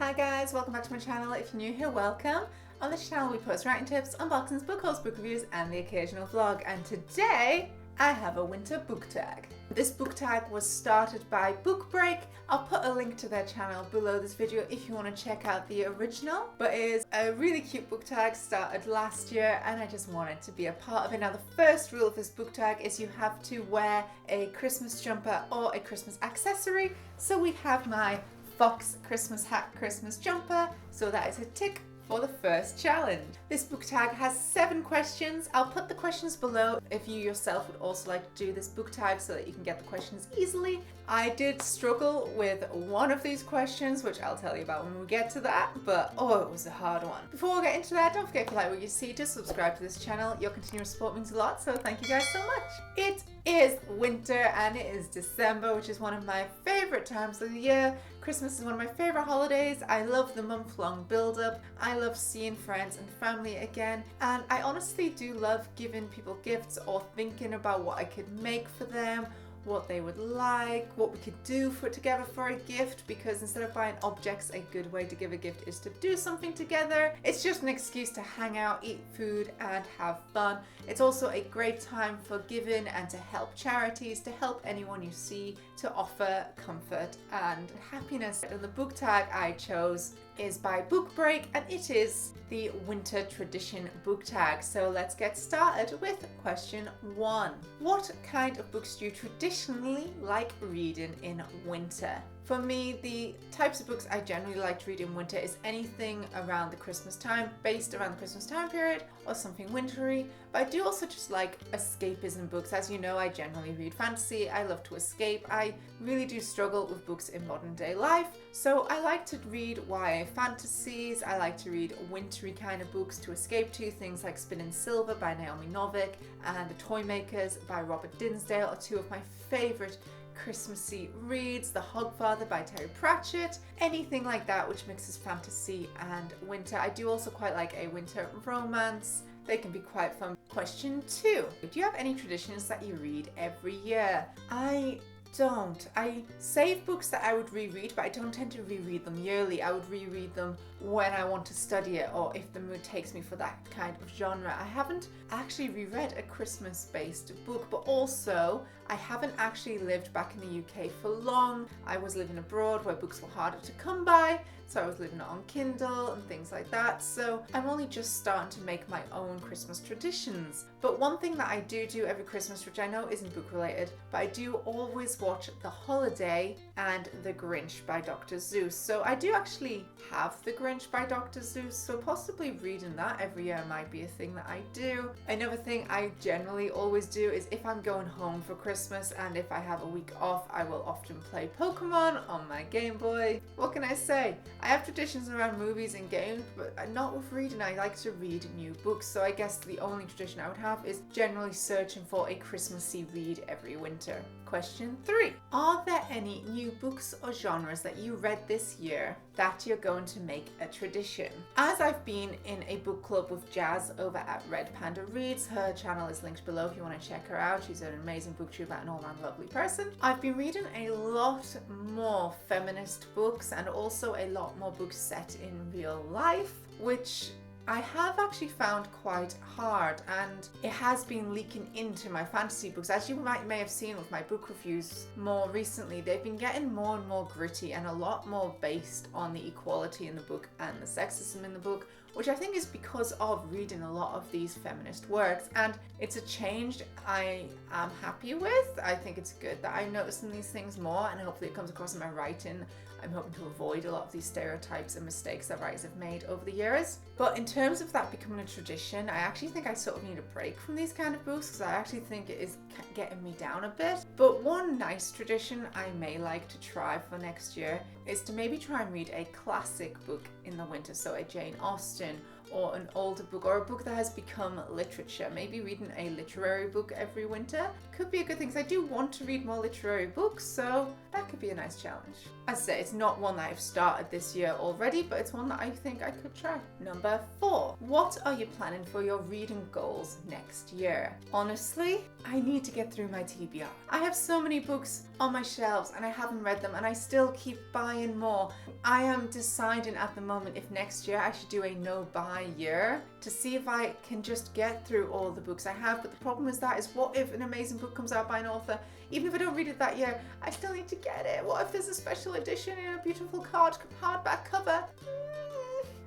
Hi guys, welcome back to my channel. If you're new here, welcome. On this channel we post writing tips, unboxings, book hauls, book reviews and the occasional vlog, and today I have a winter book tag. This book tag was started by Book Break. I'll put a link to their channel below this video if you want to check out the original, but it is a really cute book tag, started last year and I just wanted to be a part of it. Now the first rule of this book tag is you have to wear a Christmas jumper or a Christmas accessory. So we have my Fox Christmas hat, Christmas jumper, so that is a tick for the first challenge. This book tag has 7 questions. I'll put the questions below if you yourself would also like to do this book tag so that you can get the questions easily. I did struggle with one of these questions, which I'll tell you about when we get to that, but oh, it was a hard one. Before we get into that, don't forget to like what you see, to subscribe to this channel. Your continuous support means a lot, so thank you guys so much. It is winter and it is December, which is one of my favorite times of the year. Christmas is one of my favorite holidays. I love the month-long build-up. I love seeing friends and family again, and I honestly do love giving people gifts or thinking about what I could make for them, what they would like, what we could do together for a gift, because instead of buying objects, a good way to give a gift is to do something together. It's just an excuse to hang out, eat food and have fun. It's also a great time for giving and to help charities, to help anyone you see, to offer comfort and happiness. And the book tag I chose is by Book Break and it is the Winter Tradition book tag. So let's get started with question 1. What kind of books do you traditionally like reading in winter? For me, the types of books I generally like to read in winter is anything around the Christmas time, based around the Christmas time period, or something wintry. But I do also just like escapism books. As you know, I generally read fantasy. I love to escape. I really do struggle with books in modern day life. So I like to read YA fantasies. I like to read wintry kind of books to escape to. Things like Spinning Silver by Naomi Novik and The Toymakers by Robert Dinsdale are 2 of my favorite Christmassy reads. The Hogfather by Terry Pratchett, anything like that which mixes fantasy and winter. I do also quite like a winter romance. They can be quite fun. Question 2. Do you have any traditions that you read every year? I don't. I save books that I would reread, but I don't tend to reread them yearly. I would reread them when I want to study it or if the mood takes me for that kind of genre. I haven't actually reread a Christmas-based book, but also I haven't actually lived back in the UK for long. I was living abroad where books were harder to come by, so I was living on Kindle and things like that. So I'm only just starting to make my own Christmas traditions. But one thing that I do every Christmas, which I know isn't book related, but I do always watch The Holiday and The Grinch by Dr. Seuss. So I do actually have The Grinch by Dr. Seuss, so possibly reading that every year might be a thing that I do. Another thing I generally always do is if I'm going home for Christmas and if I have a week off, I will often play Pokemon on my Game Boy. What can I say? I have traditions around movies and games, but not with reading. I like to read new books, so I guess the only tradition I would have is generally searching for a Christmassy read every winter. Question 3. Are there any new books or genres that you read this year that you're going to make a tradition? As I've been in a book club with Jazz over at Red Panda Reads, her channel is linked below if you want to check her out. She's an amazing booktuber and all-round lovely person. I've been reading a lot more feminist books and also a lot more books set in real life, which I have actually found quite hard, and it has been leaking into my fantasy books. As you may have seen with my book reviews more recently, they've been getting more and more gritty and a lot more based on the equality in the book and the sexism in the book, which I think is because of reading a lot of these feminist works, and it's a change I am happy with. I think it's good that I'm noticing these things more, and hopefully it comes across in my writing. I'm hoping to avoid a lot of these stereotypes and mistakes that writers have made over the years. But in terms of that becoming a tradition, I actually think I sort of need a break from these kind of books because I actually think it is getting me down a bit. But one nice tradition I may like to try for next year is to maybe try and read a classic book in the winter, so a Jane Austen or an older book or a book that has become literature. Maybe reading a literary book every winter could be a good thing because I do want to read more literary books, so that could be a nice challenge. As I say, it's not one that I've started this year already, but it's one that I think I could try. Number 4. What are you planning for your reading goals next year? Honestly, I need to get through my TBR. I have so many books on my shelves and I haven't read them, and I still keep buying more. I am deciding at the moment if next year I should do a no-buy year to see if I can just get through all the books I have. But the problem is what if an amazing book comes out by an author? Even if I don't read it that year, I still need to get it. What if there's a special edition in a beautiful hardback cover?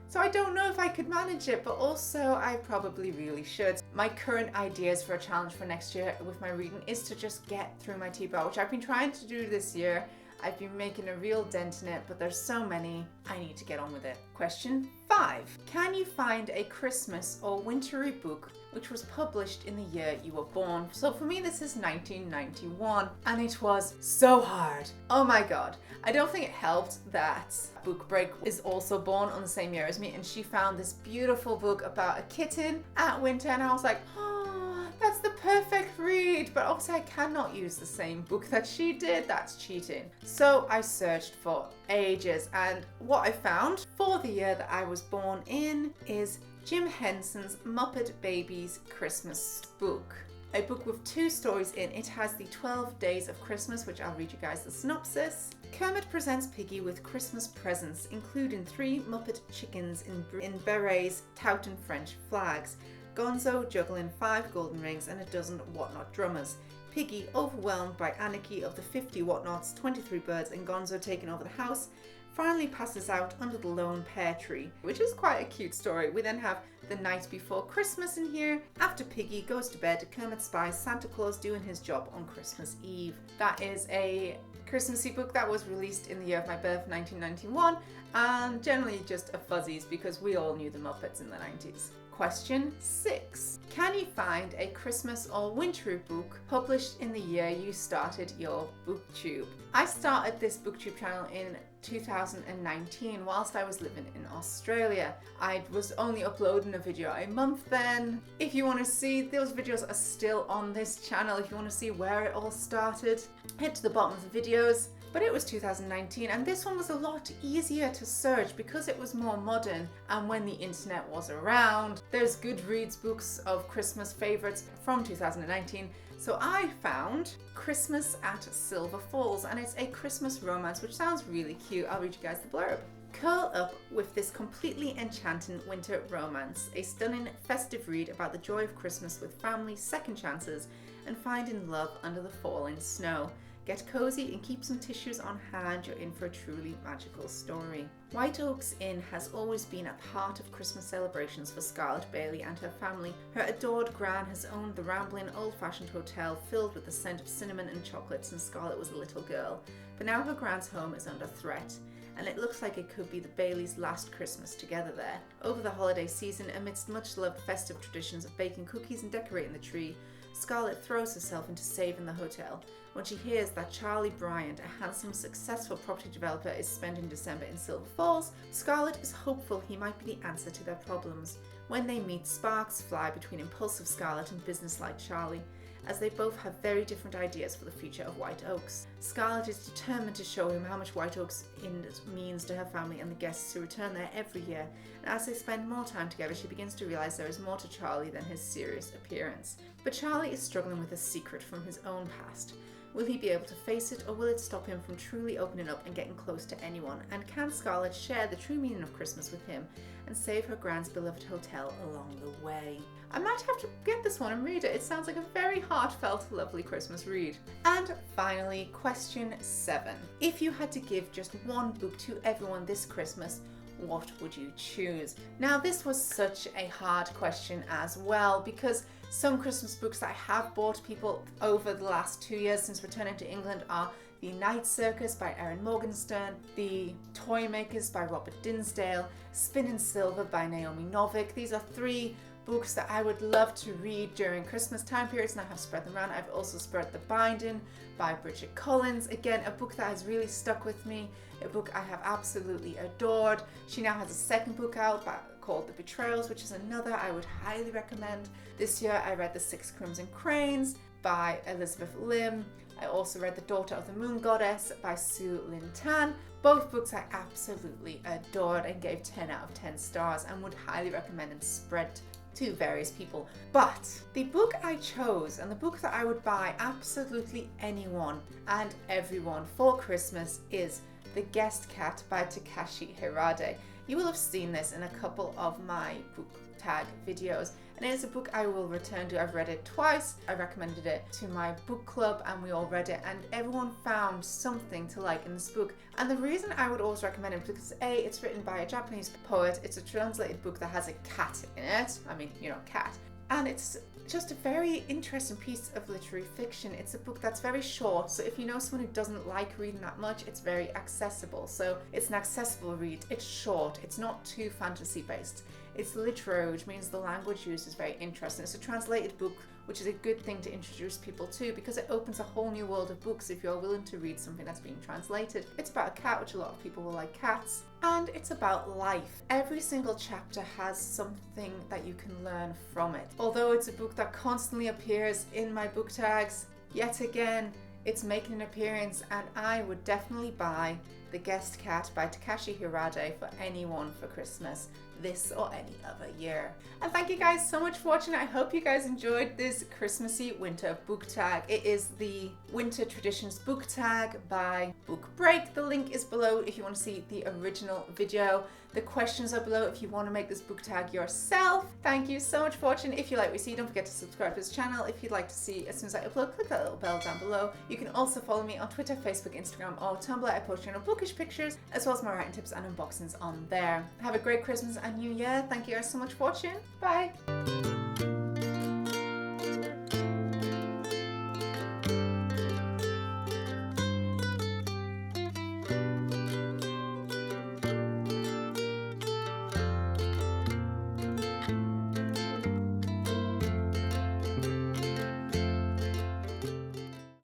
So I don't know if I could manage it, but also I probably really should. My current ideas for a challenge for next year with my reading is to just get through my TBR, which I've been trying to do this year. I've been making a real dent in it, but there's so many, I need to get on with it. Question 5. Can you find a Christmas or wintry book which was published in the year you were born? So for me, this is 1991, and it was so hard. Oh my God. I don't think it helped that Book Break is also born on the same year as me, and she found this beautiful book about a kitten at winter, and I was like, oh, that's the perfect read. But obviously I cannot use the same book that she did. That's cheating. So I searched for ages, and what I found for the year that I was born in is Jim Henson's Muppet Babies Christmas book. A book with 2 stories in. It has the 12 Days of Christmas, which I'll read you guys the synopsis. Kermit presents Piggy with Christmas presents, including 3 Muppet chickens in berets touting French flags, Gonzo juggling 5 golden rings and a dozen whatnot drummers. Piggy, overwhelmed by anarchy of the 50 whatnots, 23 birds and Gonzo taking over the house, finally passes out under the lone pear tree, which is quite a cute story. We then have The Night Before Christmas in here. After Piggy goes to bed, Kermit spies Santa Claus doing his job on Christmas Eve. That is a Christmassy book that was released in the year of my birth, 1991, and generally just a fuzzies because we all knew the Muppets in the 90s. Question 6. Can you find a Christmas or wintry book published in the year you started your booktube? I started this booktube channel in 2019 whilst I was living in Australia. I was only uploading a video a month then. If you want to see, those videos are still on this channel. If you want to see where it all started, head to the bottom of the videos. But it was 2019, and this one was a lot easier to search because it was more modern and when the internet was around. There's Goodreads books of Christmas favorites from 2019. So I found Christmas at Silver Falls, and it's a Christmas romance, which sounds really cute. I'll read you guys the blurb. Curl up with this completely enchanting winter romance, a stunning festive read about the joy of Christmas with family, second chances, and finding love under the falling snow. Get cozy and keep some tissues on hand. You're in for a truly magical story. White Oaks Inn has always been at the heart of Christmas celebrations for Scarlett Bailey and her family. Her adored Gran has owned the rambling, old-fashioned hotel filled with the scent of cinnamon and chocolate since Scarlett was a little girl. But now her Gran's home is under threat, and it looks like it could be the Baileys' last Christmas together there. Over the holiday season, amidst much-loved festive traditions of baking cookies and decorating the tree, Scarlett throws herself into saving the hotel when she hears that Charlie Bryant, a handsome, successful property developer, is spending December in Silver Falls. Scarlett is hopeful he might be the answer to their problems. When they meet, sparks fly between impulsive Scarlett and businesslike Charlie, as they both have very different ideas for the future of White Oaks. Scarlett is determined to show him how much White Oaks Inn means to her family and the guests who return there every year, and as they spend more time together, she begins to realize there is more to Charlie than his serious appearance. But Charlie is struggling with a secret from his own past. Will he be able to face it, or will it stop him from truly opening up and getting close to anyone? And can Scarlett share the true meaning of Christmas with him and save her Gran's beloved hotel along the way? I might have to get this one and read it. It sounds like a very heartfelt, lovely Christmas read. And finally, question 7. If you had to give just one book to everyone this Christmas, what would you choose? Now, this was such a hard question as well, because some Christmas books that I have bought people over the last 2 years since returning to England are The Night Circus by Erin Morgenstern, The Toy Makers by Robert Dinsdale, Spinning Silver by Naomi Novik. These are 3 books that I would love to read during Christmas time periods, and I have spread them around. I've also spread The Binding by Bridget Collins. Again, a book that has really stuck with me, a book I have absolutely adored. She now has a second book out called The Betrayals, which is another I would highly recommend. This year I read The Six Crimson Cranes by Elizabeth Lim. I also read The Daughter of the Moon Goddess by Sue Lin Tan. Both books I absolutely adored and gave 10 out of 10 stars and would highly recommend and spread to various people. But the book I chose and the book that I would buy absolutely anyone and everyone for Christmas is The Guest Cat by Takashi Hirade. You will have seen this in a couple of my book tag videos, and it is a book I will return to. I've read it twice. I recommended it to my book club and we all read it, and everyone found something to like in this book. And the reason I would always recommend it is because A, it's written by a Japanese poet. It's a translated book that has a cat in it. I mean, you know, cat. And it's just a very interesting piece of literary fiction. It's a book that's very short, so if you know someone who doesn't like reading that much, it's very accessible. So it's an accessible read. It's short. It's not too fantasy based. It's literary, which means the language used is very interesting. It's a translated book, which is a good thing to introduce people to because it opens a whole new world of books if you're willing to read something that's being translated. It's about a cat, which a lot of people will like cats, and it's about life. Every single chapter has something that you can learn from it. Although it's a book that constantly appears in my book tags, yet again, it's making an appearance, and I would definitely buy The Guest Cat by Takashi Hirade for anyone for Christmas this or any other year. And thank you guys so much for watching. I hope you guys enjoyed this Christmassy winter book tag. It is the Winter Traditions book tag by Book Break. The link is below if you want to see the original video. The questions are below if you want to make this book tag yourself. Thank you so much for watching. If you like what you see, don't forget to subscribe to this channel. If you'd like to see as soon as I upload, click that little bell down below. You can also follow me on Twitter, Facebook, Instagram, or Tumblr. I post general bookish pictures as well as my writing tips and unboxings on there. Have a great Christmas and New Year. Thank you guys so much for watching. Bye.